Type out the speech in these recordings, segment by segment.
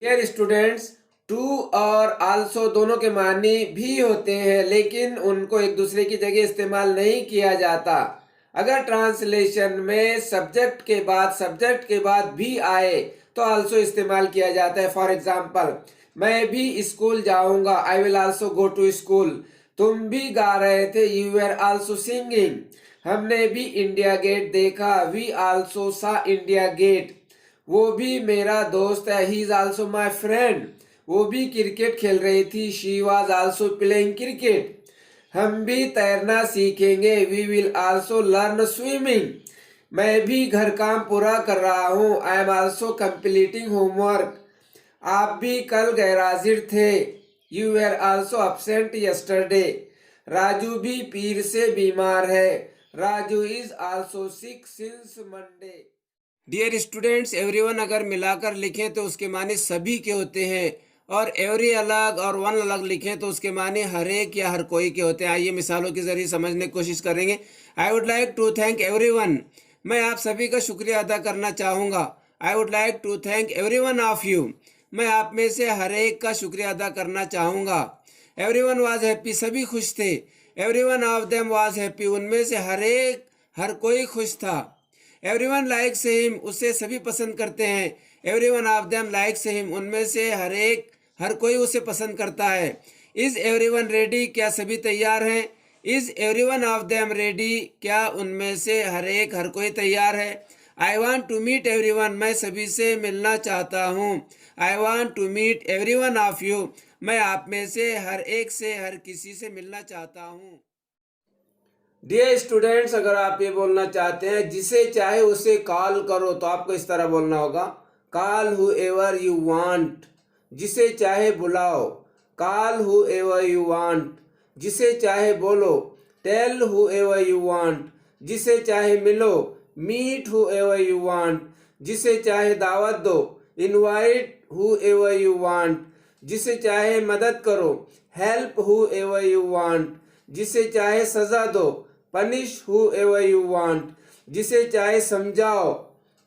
Dear students, to और also दोनों के मानी भी होते हैं, लेकिन उनको एक दूसरे की जगह इस्तेमाल नहीं किया जाता। अगर ट्रांसलेशन में सब्जेक्ट के बाद भी आए तो आल्सो इस्तेमाल किया जाता है। फॉर एग्जाम्पल, मैं भी स्कूल जाऊंगा, I will also go to school. तुम भी गा रहे थे, यू आर आल्सो सिंगिंग। हमने भी इंडिया गेट देखा, we also saw India Gate. वो भी मेरा दोस्त है, he is also my friend. वो भी क्रिकेट खेल रही थी, she was also playing cricket. हम भी तैरना सीखेंगे, we will also learn swimming. मैं भी घर काम पूरा कर रहा हूँ, I am also completing homework. आप भी कल गैरहाजिर थे, you are also absent yesterday. Raju भी पीर से बीमार है, Raju is also sick since Monday. Dear students, everyone अगर मिलाकर लिखें तो उसके माने सभी के होते हैं, और एवरी अलग और वन अलग लिखें तो उसके माने हर एक या हर कोई के होते हैं। आइए मिसालों के जरिए समझने की कोशिश करेंगे। I would like to thank everyone. मैं आप सभी का शुक्रिया अदा करना चाहूँगा। I would like to thank everyone of you. मैं आप में से हर एक का शुक्रिया अदा करना चाहूँगा। एवरीवन वाज हैप्पी, सभी खुश थे। Everyone of them was happy, उनमें से हर कोई खुश था। एवरीवन लाइक्स हिम, उसे सभी पसंद करते हैं। Everyone of them likes him, उनमें से हर कोई उसे पसंद करता है। इज एवरीवन रेडी, क्या सभी तैयार हैं। Is everyone of them ready, क्या उनमें से हर कोई तैयार है। I want to meet everyone, मैं सभी से मिलना चाहता हूँ। I want to meet everyone of you, मैं आप में से हर किसी से मिलना चाहता हूँ। डियर स्टूडेंट्स, अगर आप ये बोलना चाहते हैं जिसे चाहे उसे कॉल करो, तो आपको इस तरह बोलना होगा, call whoever you want. जिसे चाहे बुलाओ, call whoever you want. जिसे चाहे बोलो, tell whoever you want. जिसे चाहे मिलो, meet whoever you want. जिसे चाहे दावत दो, invite whoever you want. जिसे चाहे मदद करो, help whoever you want. जिसे चाहे सजा दो, punish whoever you want. जिसे चाहे समझाओ,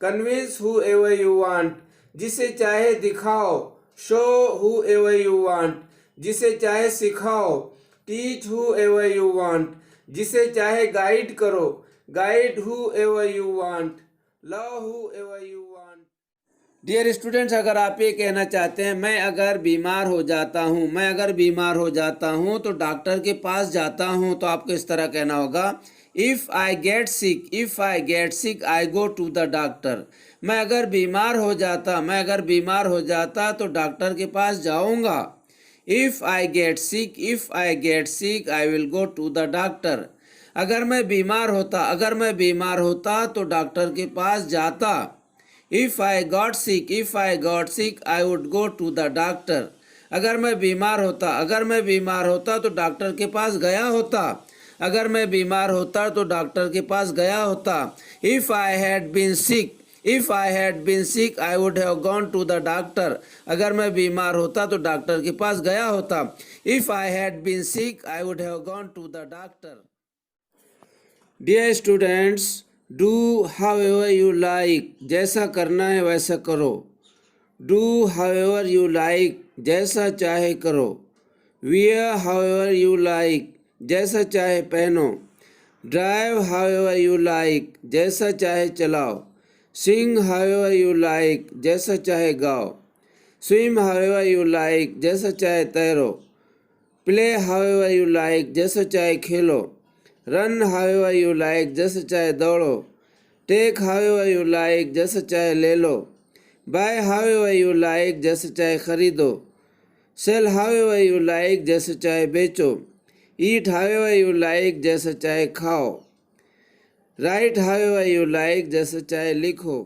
convince whoever you want. जिसे चाहे दिखाओ, show whoever you want. जिसे चाहे सिखाओ, teach whoever you want. जिसे चाहे गाइड करो, guide whoever you want. Love whoever you want. Dear students, अगर आप ये कहना चाहते हैं मैं अगर बीमार हो जाता हूँ तो डॉक्टर के पास जाता हूँ, तो आपको इस तरह कहना होगा, if I get sick I go to the doctor. मैं अगर बीमार हो जाता तो डॉक्टर के पास जाऊँगा। If I get sick I will go to the doctor. अगर मैं बीमार होता तो डॉक्टर के पास जाता। If I got sick, I would go to the doctor. अगर मैं बीमार होता तो डॉक्टर के पास गया होता। If I had been sick, I would have gone to the doctor. अगर मैं बीमार होता तो डॉक्टर के पास गया होता। If I had been sick, I would have gone to the doctor. Dear students, do however you like, जैसा करना है वैसा करो। डू हाउएवर यू लाइक, जैसा चाहे करो। वियर हाउएवर यू लाइक, जैसा चाहे पहनो। ड्राइव हाउएवर यू लाइक, जैसा चाहे चलाओ। सिंग हाउएवर यू लाइक, जैसा चाहे गाओ। स्विम हाउएवर यू लाइक, जैसा चाहे तैरो। प्ले हाउएवर यू लाइक, जैसा चाहे खेलो। रन हाउएवर यू लाइक, जैसे चाहे दौड़ो। टेक हाउएवर यू लाइक, जैसे चाहे ले लो। बाय हाउएवर यू लाइक, जैसे चाहे खरीदो। सेल हाउएवर यू लाइक, जैसे चाहे बेचो। ईट हाउएवर यू लाइक, जैसे चाहे खाओ। राइट हाउएवर यू लाइक, जैसे चाहे लिखो।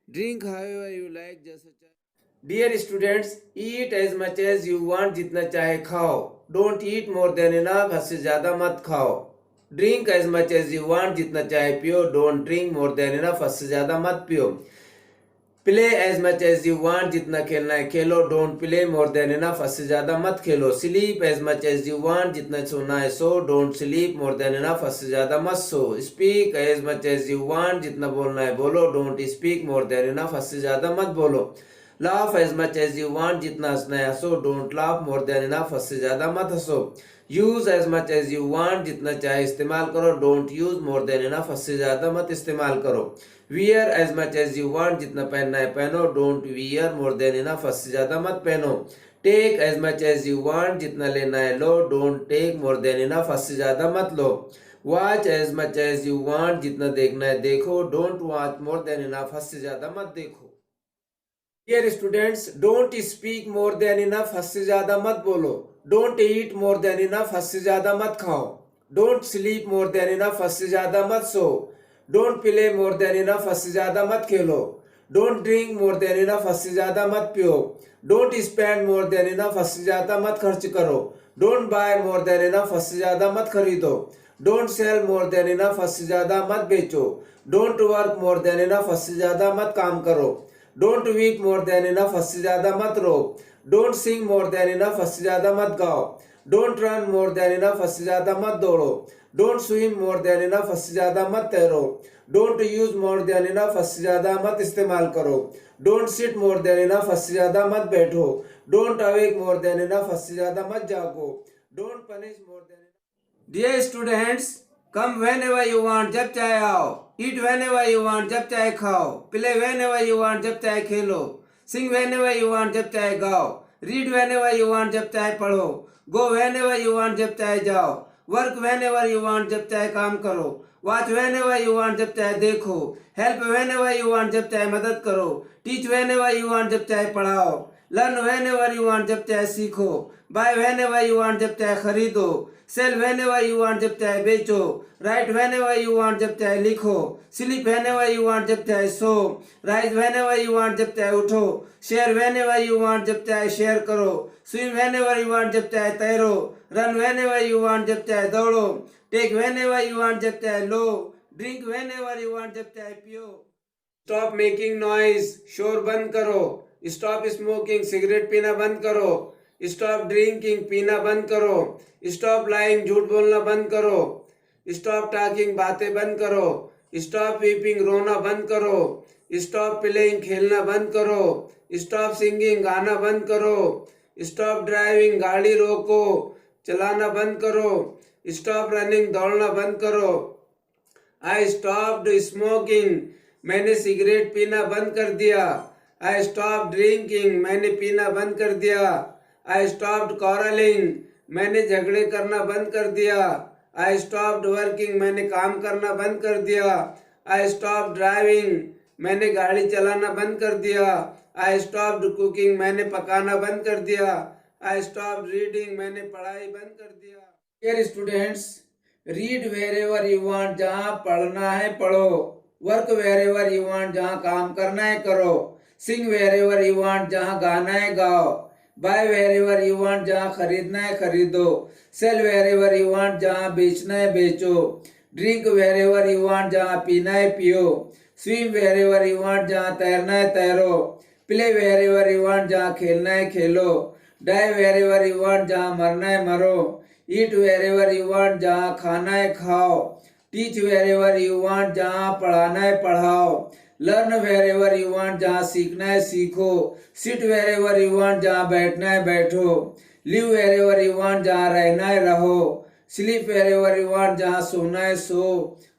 ड्रिंक हाउएवर यू लाइक, जैसे चाहे। Dear students, eat as much as you want, जितना चाहे खाओ। Don't eat more than enough, हद से ज़्यादा मत खाओ। Drink as much as you want, जितना चाहे पियो। Don't drink more than enough, हद से ज़्यादा मत पियो। Play as much as you want, जितना खेलना है खेलो। Don't play more than enough, हद से ज़्यादा मत खेलो। Sleep as much as you want, जितना सोना है सो। Don't sleep more than enough, हद से ज़्यादा मत सो। Speak as much as you want, जितना बोलना है बोलो। Don't speak more than enough, हद से ज़्यादा मत बोलो। Laugh as much as you want, जितना हंसना है हंसो। Don't laugh more than enough, हद से ज्यादा मत हंसो। Use as much as you want, जितना चाहे इस्तेमाल करो। Don't use more than enough, हद से ज्यादा मत इस्तेमाल करो। Wear as much as you want, जितना पहनना है पहनो। Don't wear more than enough, हद से ज्यादा मत पहनो। Take as much as you want, जितना लेना है लो। Don't take more than enough, हद से ज्यादा मत लो। Watch as much as you want, जितना देखना है देखो। Don't watch more than enough, हद से ज्यादा मत देखो। Dear students, don't speak more than enough, हद से ज्यादा मत बोलो। Don't eat more than enough, हद से ज्यादा मत खाओ। Don't sleep more than enough, हद से ज्यादा मत सो। Don't play more than enough, हद से ज्यादा मत खेलो। Don't drink more than enough, हद से ज्यादा मत पियो। Don't spend more than enough, हद से ज्यादा मत खर्च करो। Don't buy more than enough, हद से ज्यादा मत खरीदो। Don't cell more than enough, हद से ज्यादा मत बेचो। Don't work more than enough, हद से ज्यादा मत काम करो। Don't weep more than enough, हद से ज्यादा मत रो। Don't sing more than enough, हद से ज्यादा मत गाओ। Don't run more than enough, हद से ज्यादा मत दौड़ो। Don't swim more than enough, हद से ज्यादा मत तैरो। Don't use more than enough, हद से ज्यादा मत इस्तेमाल करो। Don't sit more than enough, हद से ज्यादा मत बैठो। Don't awake more than enough, हद से ज्यादा मत जागो। Don't punish more than. Dear students, come whenever you want, जब चाहे आओ। Eat whenever you want, जब चाहे खाओ। Play whenever you want, जब चाहे खेलो। Sing whenever you want, जब चाहे गाओ। Read whenever you want, जब चाहे पढ़ो। Go whenever you want, जब चाहे जाओ। Work whenever you want, जब चाहे काम करो। Watch whenever you want, जब चाहे देखो। Help whenever you want, जब चाहे मदद करो। Teach whenever you want, जब चाहे पढ़ाओ। Learn whenever you want, जब चाहे सीखो। Buy whenever you want, जब चाहे खरीदो। Sell whenever you want, जब चाहे बेचो। Write whenever you want, जब चाहे लिखो। Sleep whenever you want, जब चाहे सो। Rise whenever you want, जब चाहे उठो। Share whenever you want, जब चाहे शेयर करो। Swim whenever you want, जब चाहे तैरो। Run whenever you want, जब चाहे दौड़ो। Take whenever you want, जब चाहे लो। Drink whenever you want, जब चाहे पियो। स्टॉप मेकिंग नॉइज, शोर बंद करो। स्टॉप स्मोकिंग, सिगरेट पीना बंद करो। स्टॉप ड्रिंकिंग, पीना बंद करो। स्टॉप लाइंग, झूठ बोलना बंद करो। स्टॉप टॉकिंग, बातें बंद करो। स्टॉप वीपिंग, रोना बंद करो। स्टॉप प्लेइंग, खेलना बंद करो। स्टॉप सिंगिंग, गाना बंद करो। स्टॉप ड्राइविंग, गाड़ी रोको, चलाना बंद करो। स्टॉप रनिंग, दौड़ना बंद करो। आई स्टॉप्ड स्मोकिंग, मैंने सिगरेट पीना बंद कर दिया। आई स्टॉप ड्रिंकिंग, मैंने पीना बंद कर दिया। आई स्टॉप्ड क्वारलिंग, मैंने झगड़े करना बंद कर दिया। आई स्टॉप्ड वर्किंग, मैंने काम करना बंद कर दिया। आई स्टॉप ड्राइविंग, मैंने गाड़ी चलाना बंद कर दिया। आई स्टॉप्ड कुकिंग, मैंने पकाना बंद कर दिया। आई स्टॉप्ड रीडिंग, मैंने पढ़ाई बंद कर दिया। Dear students, read wherever you want, जहाँ पढ़ना है पढ़ो। Work wherever you want, जहाँ काम करना है करो। Sing wherever you want, जहाँ गाना है गाओ। Buy wherever you want, जहाँ खरीदना है खरीदो। Sell wherever you want, जहाँ बेचना है बेचो। Drink wherever you want, जहाँ पीना है पियो। Swim wherever you want, जहाँ तैरना है तैरो। Play wherever you want, जहाँ खेलना है खेलो। Die wherever you want, जहाँ मरना है मरो। Eat wherever you want, जहाँ खाना है खाओ। Teach wherever you want, जहाँ पढ़ाना है पढ़ाओ। Learn wherever you want, जहाँ सीखना है सीखो। Sit wherever you want, जहाँ बैठना है बैठो। Live wherever you want, जहाँ रहना है रहो। Sleep wherever you want, जहाँ सोना है सो।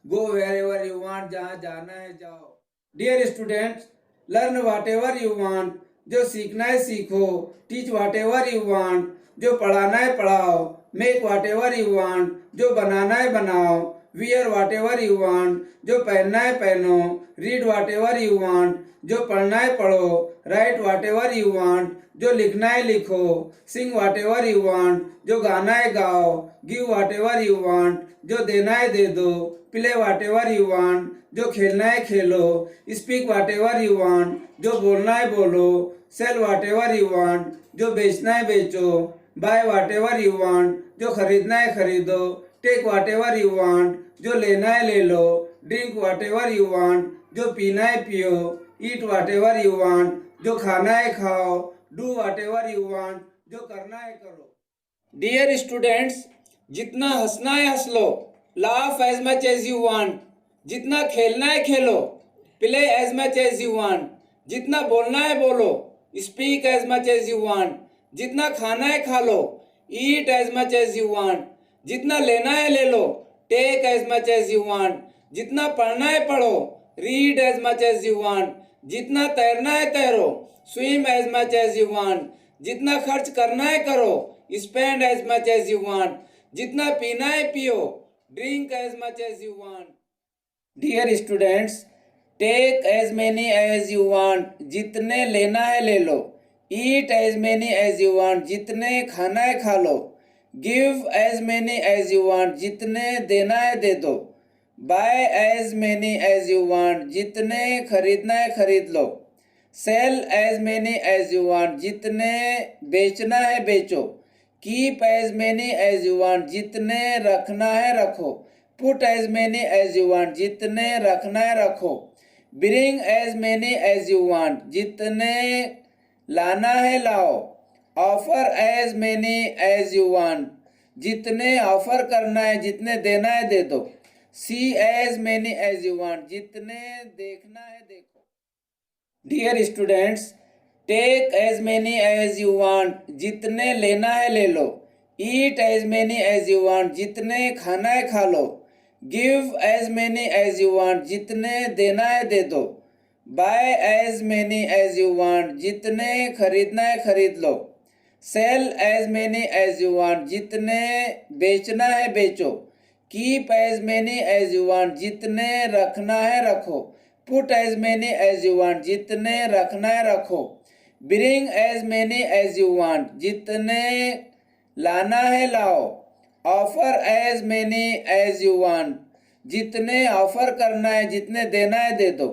Go wherever you want, जहाँ जाना है जाओ। Dear students, learn whatever you want, जो सीखना है सीखो। Teach whatever you want, जो पढ़ाना है पढ़ाओ। Make whatever you want, जो बनाना है बनाओ। Wear whatever you want, जो पहनना है पहनो। Read whatever you want, जो पढ़ना है पढ़ो। Write whatever you want, जो लिखना है लिखो। Sing whatever you want, जो गाना है गाओ। Give whatever you want, जो देना है दे दो। Play whatever you want, जो खेलना है खेलो। Speak whatever you want, जो बोलना है बोलो। Sell whatever you want, जो बेचना है बेचो। Buy whatever you want, जो खरीदना है खरीदो। Take whatever you want, जो लेना है ले लो। Drink whatever you want, जो पीना है पियो। ईट वाट एवर यू वांट, जो खाना है खाओ। Do watt ever you want, जो करना है करो। डियर स्टूडेंट्स, जितना हंसना है हंस लो। Laugh as much as you want, जितना खेलना है खेलो। Play as much as you want, जितना बोलना है बोलो। Speak as much as you want, जितना खाना है खा लो, eat as much as you want, जितना लेना है ले लो, take as much as you want, जितना पढ़ना है पढ़ो, read as much as you want, जितना तैरना है तैरो, swim as much as you want, जितना खर्च करना है करो, spend as much as you want, जितना पीना है पियो, drink as much as you want. Dear students, take as many as you want, जितने लेना है ले लो, eat as many as you want, जितने खाना है खा लो, give as many as you want, जितने देना है दे दो, buy as many as you want, जितने खरीदना है खरीद लो, sell as many as you want, जितने बेचना है बेचो, keep as many as you want, जितने रखना है रखो, put as many as you want, जितने रखना है रखो, bring as many as you want, जितने लाना है लाओ, offer as many as you want, जितने ऑफर करना है जितने देना है दे दो, see as many as you want, जितने देखना है देखो। Dear students, take as many as you want, जितने लेना है ले लो, eat as many as you want, जितने खाना है खा लो, give as many as you want, जितने देना है दे दो, buy as many as you want, जितने खरीदना है खरीद लो, sell as many as you want, जितने बेचना है बेचो, keep as many as you want, जितने रखना है रखो, put as many as you want, जितने रखना है रखो, bring as many as you want, जितने लाना है लाओ, offer as many as you want, जितने ऑफर करना है जितने देना है दे दो,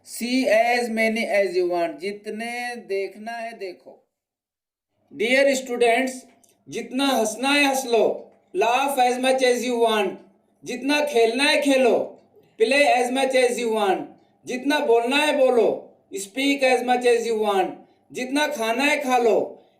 see as many as you want, जितने देखना है देखो। डियर स्टूडेंट्स, जितना हंसना है हंस लो, laugh as much as you want, जितना खेलना है खेलो, play as much as you want, जितना बोलना है बोलो, speak as much as you want, जितना खाना है खा लो,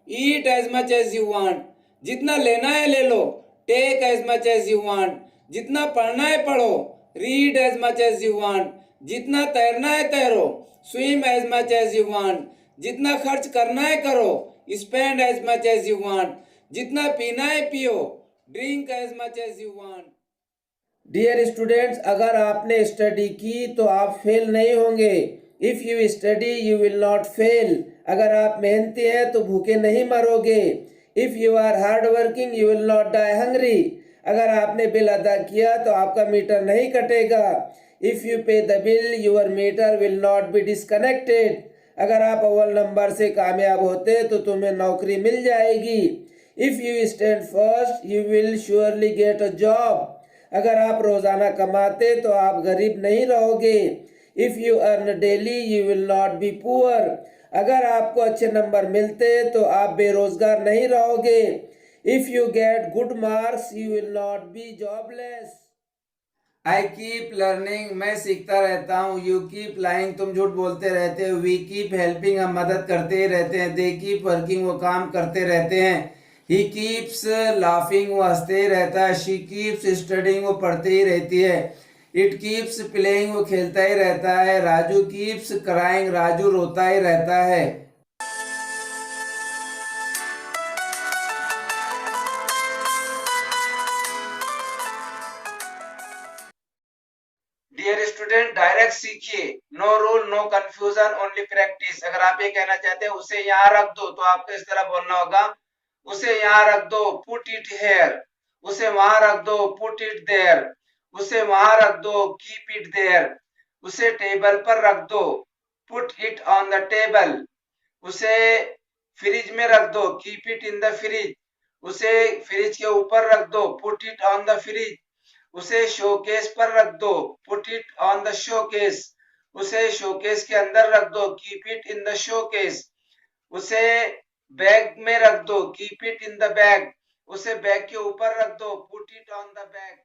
eat as much as you want, जितना लेना है ले लो, take as much as you want, जितना पढ़ना है पढ़ो, read as much as you want, जितना तैरना है तैरो, swim as much as you want, जितना खर्च करना है करो, spend as much as you want, जितना पीना है पियो, drink as much as you want. Dear students, अगर आपने स्टडी की तो आप फेल नहीं होंगे। If you study you will not fail. अगर आप मेहनती हैं तो भूखे नहीं मरोगे। If you are hard working you will not die hungry. अगर आपने बिल अदा किया तो आपका मीटर नहीं कटेगा। If you pay the bill your meter will not be disconnected. अगर आप अव्वल नंबर से कामयाब होते तो तुम्हें नौकरी मिल जाएगी। If you stand first you will surely get a job. अगर आप रोजाना कमाते तो आप गरीब नहीं रहोगे। If you earn daily you will not be poor. अगर आपको अच्छे नंबर मिलते तो आप बेरोजगार नहीं रहोगे। If you get good marks you will not B jobless. I keep learning, मैं सीखता रहता हूँ। यू कीप लाइंग, तुम झूठ बोलते रहते हो। वी कीप हेल्पिंग, हम मदद करते ही रहते हैं। दे कीप वर्किंग, वो काम करते रहते हैं। ही कीप्स लाफिंग, वो हंसते ही रहता है। शी कीप्स स्टडिंग, वो पढ़ते ही रहती है। इट कीप्स प्लेइंग, वो खेलता ही रहता है। राजू कीप्स क्राइंग, राजू रोता ही रहता है। डियर स्टूडेंट, डायरेक्ट सीखिए। No rule no confusion only practice. अगर आप ये कहना चाहते हैं उसे यहाँ रख दो, तो आपको इस तरह बोलना होगा, उसे यहाँ रख दो, पुट इट हेयर। उसे वहां रख दो, पुट इट देयर। उसे वहां रख दो, कीप इट देयर। उसे टेबल पर रख दो, put it on the table. उसे फ्रिज में रख दो, keep it in the fridge. उसे फ्रिज के ऊपर रख दो, put it on the fridge. उसे शोकेस पर रख दो, put it on the showcase. उसे शोकेस के अंदर रख दो, keep it in the showcase. उसे बैग में रख दो, keep it in the bag. उसे बैग के ऊपर रख दो, put it on the bag.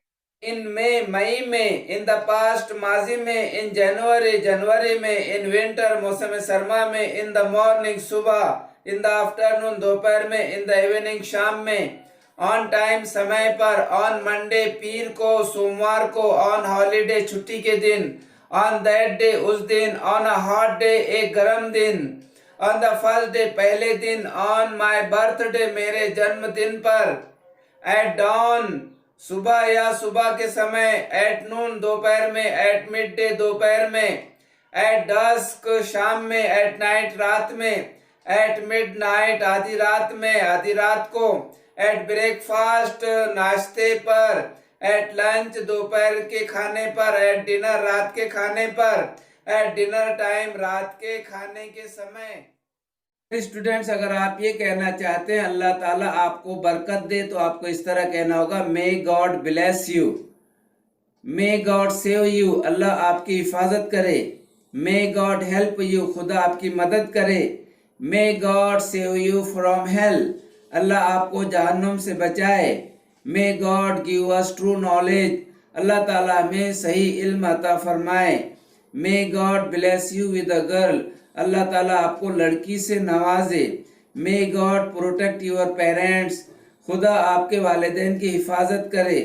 In May में। इन द पास्ट, माजी में। इन जनवरी, जनवरी में। इन विंटर, मौसम सरमा में। इन द मॉर्निंग, सुबह। इन द आफ्टरनून, दोपहर में। इन द इवनिंग, शाम में। ऑन टाइम, समय पर। ऑन मंडे, पीर को, सोमवार को। ऑन हॉलीडे, छुट्टी के दिन। ऑन दैट डे, उस दिन। ऑन अ हॉट डे, एक गर्म दिन। ऑन द फर्स्ट डे, पहले दिन, ऑन माई बर्थडे, मेरे जन्मदिन पर, एट डॉन, सुबह या सुबह के समय, एट नून, दोपहर में, एट मिड डे, दोपहर में, एट डस्क, शाम में, एट नाइट, रात में, एट मिड नाइट, आधी रात में, आधी रात को, एट ब्रेकफास्ट, नाश्ते पर, एट लंच, दोपहर के खाने पर, एट डिनर, रात के खाने पर, एट डिनर टाइम, रात के खाने के समय। स्टूडेंट्स, अगर आप ये कहना चाहते हैं अल्लाह ताला आपको बरकत दे, तो आपको इस तरह कहना होगा, may God bless you, may God save you, Allah आपकी हिफाजत करे, मे गॉड हेल्प यू, खुदा आपकी मदद करे, may God save you from hell, Allah आपको जहन्नुम से बचाए, may God give us true knowledge, Allah ताला हमें सही इल्म अता फरमाए, may God bless you with a girl, Allah ताला आपको लड़की से नवाजे, may God protect your parents, खुदा आपके वालिदैन की हिफाजत करे,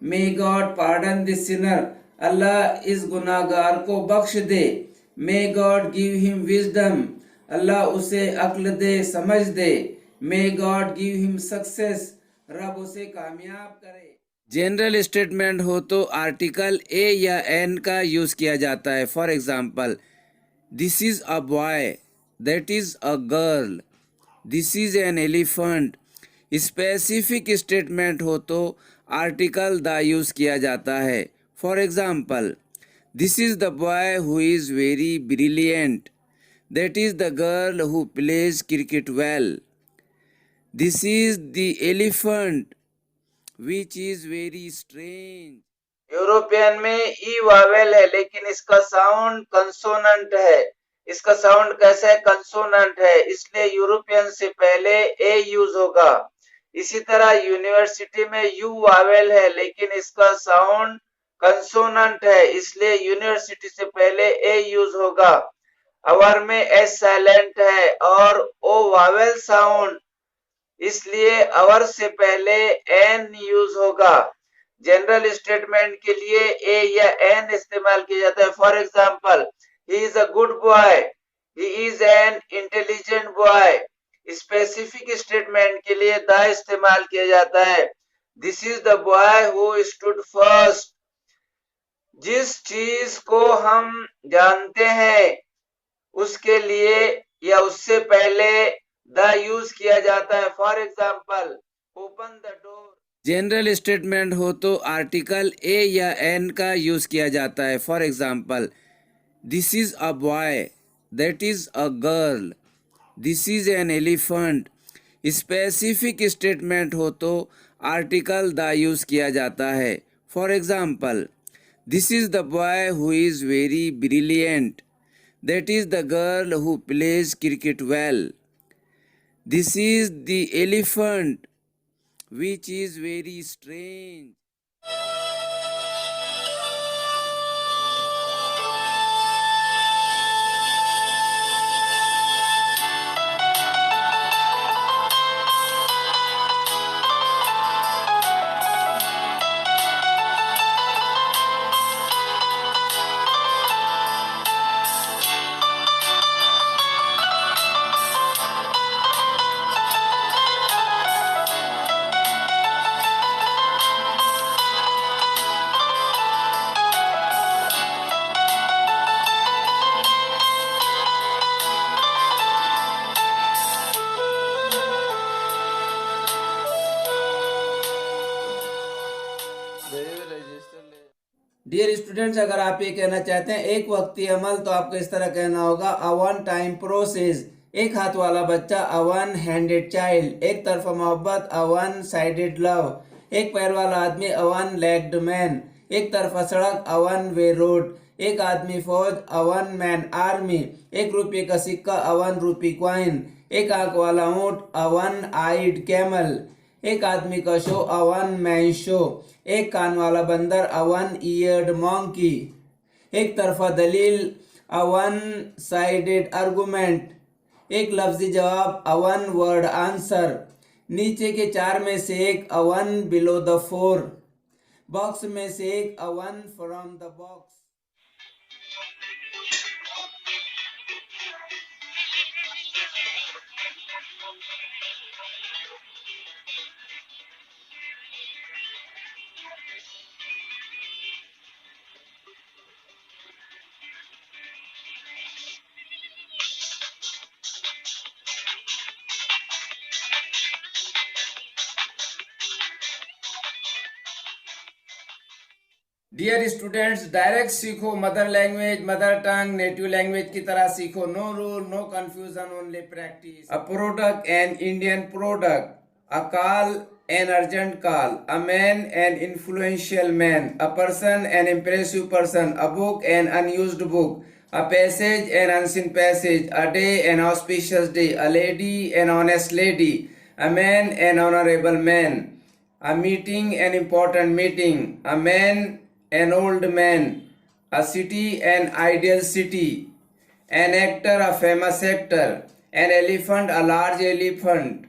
may God pardon this sinner, Allah इस गुनाहगार को बख्श दे, may God give him wisdom, Allah उसे अक्ल दे, समझ दे, may God give him success, रब उसे कामयाब करे। जनरल स्टेटमेंट हो तो आर्टिकल ए या एन का यूज किया जाता है। For example, this is a boy, that is a girl, this is an elephant. Specific statement हो तो आर्टिकल द यूज किया जाता है। For example, this is the boy who is very brilliant, that is the girl who plays cricket well, this is the elephant which is very strange. European में ई Wavell है, लेकिन इसका sound consonant है। इसका sound कैसा है? Consonant है, इसलिए यूरोपियन से पहले ए यूज होगा। इसी तरह यूनिवर्सिटी में यू वावेल है, लेकिन इसका साउंड कंसोनेंट है, इसलिए यूनिवर्सिटी से पहले ए यूज होगा। अवर में एस साइलेंट है और ओ वावेल साउंड, इसलिए अवर से पहले एन यूज होगा। जनरल स्टेटमेंट के लिए ए या एन इस्तेमाल किया जाता है। For example, he is a good boy, he is an intelligent boy. Specific statement के लिए द इस्तेमाल किया जाता है। This is the boy who stood first. जिस चीज को हम जानते हैं उसके लिए या उससे पहले द यूज किया जाता है। For example, open the door. General statement हो तो आर्टिकल ए या एन का यूज किया जाता है। For example, this is a boy, that is a girl, this is an elephant. Specific statement हो तो आर्टिकल द यूज किया जाता है। For example, this is the boy who is very brilliant, that is the girl who plays cricket well, this is the elephant which is very strange. Dear students, अगर आप ये कहना चाहते हैं एक वक्ती अमल, तो आपको इस तरह कहना होगा, अ वन टाइम प्रोसेस, एक हाथ वाला बच्चा, अ वन हैंडेड चाइल्ड, एक तरफा मोहब्बत, अ वन साइडेड लव, एक पैर वाला आदमी, अ वन लेग्ड मैन, एक तरफा सड़क, अ वन वे रोड, एक आदमी फौज, अ वन मैन आर्मी, एक रुपये का सिक्का, अ वन रूपी क्वाइन, एक आंख वाला ऊंट, अ वन आइड कैमल, एक आदमी का show, a one man show, एक कान वाला बंदर, अ वन ईयर्ड मॉन्की, एक तरफा दलील, अ वन साइडेड आर्गुमेंट, एक लफ्जी जवाब, अ वन वर्ड आंसर, नीचे के चार में से एक, a one below the four, box में से एक, a one from the box. Dear students, direct सीखो, mother language, mother tongue, native language की तरह सीखो. No rule, no confusion, only practice. A product, an Indian product. A call, an urgent call. A man, an influential man. A person, an impressive person. A book, an unused book. A passage, an unseen passage. A day, an auspicious day. A lady, an honest lady. A man, an honorable man. A meeting, an important meeting. A man, an old man. A city, an ideal city. An actor, a famous actor. An elephant, a large elephant.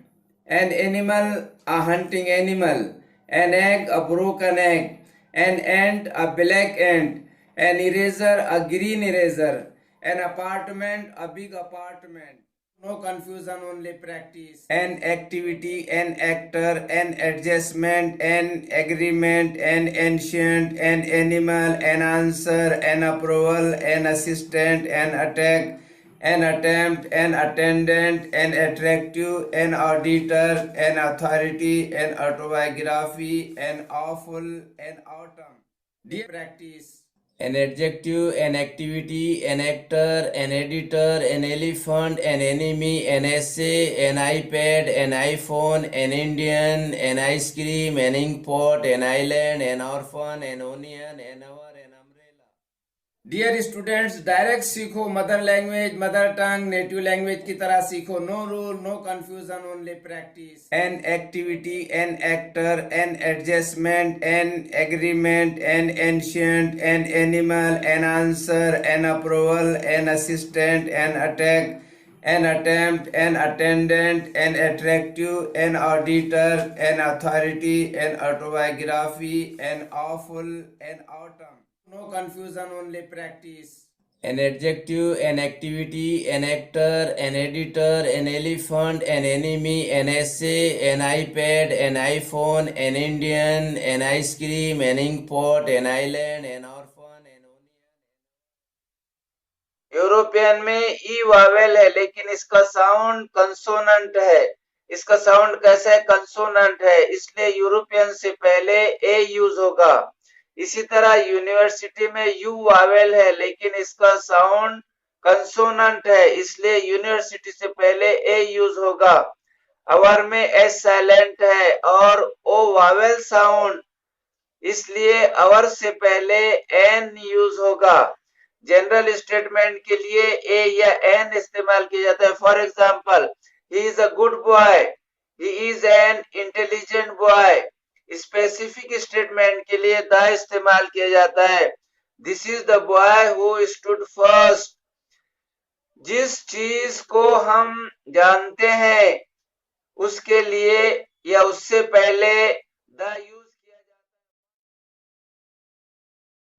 An animal, a hunting animal. An egg, a broken egg. An ant, a black ant. An eraser, a green eraser. An apartment, a big apartment. No confusion, only practice. An activity, an actor, an adjustment, an agreement, an ancient, an animal, an answer, an approval, an assistant, an attack, an attempt, an attendant, an attractive, an auditor, an authority, an autobiography, an awful, an autumn. Dear practice. An adjective, an activity, an actor, an editor, an elephant, an enemy, an essay, an iPad, an iPhone, an Indian, an ice cream, an inkpot, an island, an orphan, an onion, an hour, an umbrella. Dear students, direct सीखो, mother language, mother tongue, native language की तरह सीखो. No rule, no confusion, only practice. An activity, an actor, an adjustment, an agreement, an ancient, an animal, an answer, an approval, an assistant, an attack, an attempt, an attendant, an attractive, an auditor, an authority, an autobiography, an awful, an autumn. No confusion, only practice. An adjective, an activity, an actor, an editor, an elephant, an enemy, an essay, an iPad, an iPhone, an Indian, an ice cream, an inkpot, an island, an orphan, an onion. European में ई Wavell है, लेकिन इसका sound consonant है. इसका sound कैसे है? Consonant है, इसलिए यूरोपियन से पहले ए यूज होगा. इसी तरह यूनिवर्सिटी में यू वावेल है, लेकिन इसका साउंड कंसोनेंट है, इसलिए यूनिवर्सिटी से पहले ए यूज होगा. अवर में एस साइलेंट है और ओ वावेल साउंड, इसलिए अवर से पहले एन यूज होगा. जनरल स्टेटमेंट के लिए ए या एन इस्तेमाल किया जाता है. For example, he is a good boy, he is an intelligent boy. Specific statement के लिए द इस्तेमाल किया जाता है. This is the boy who stood first. जिस चीज को हम जानते हैं उसके लिए या उससे पहले द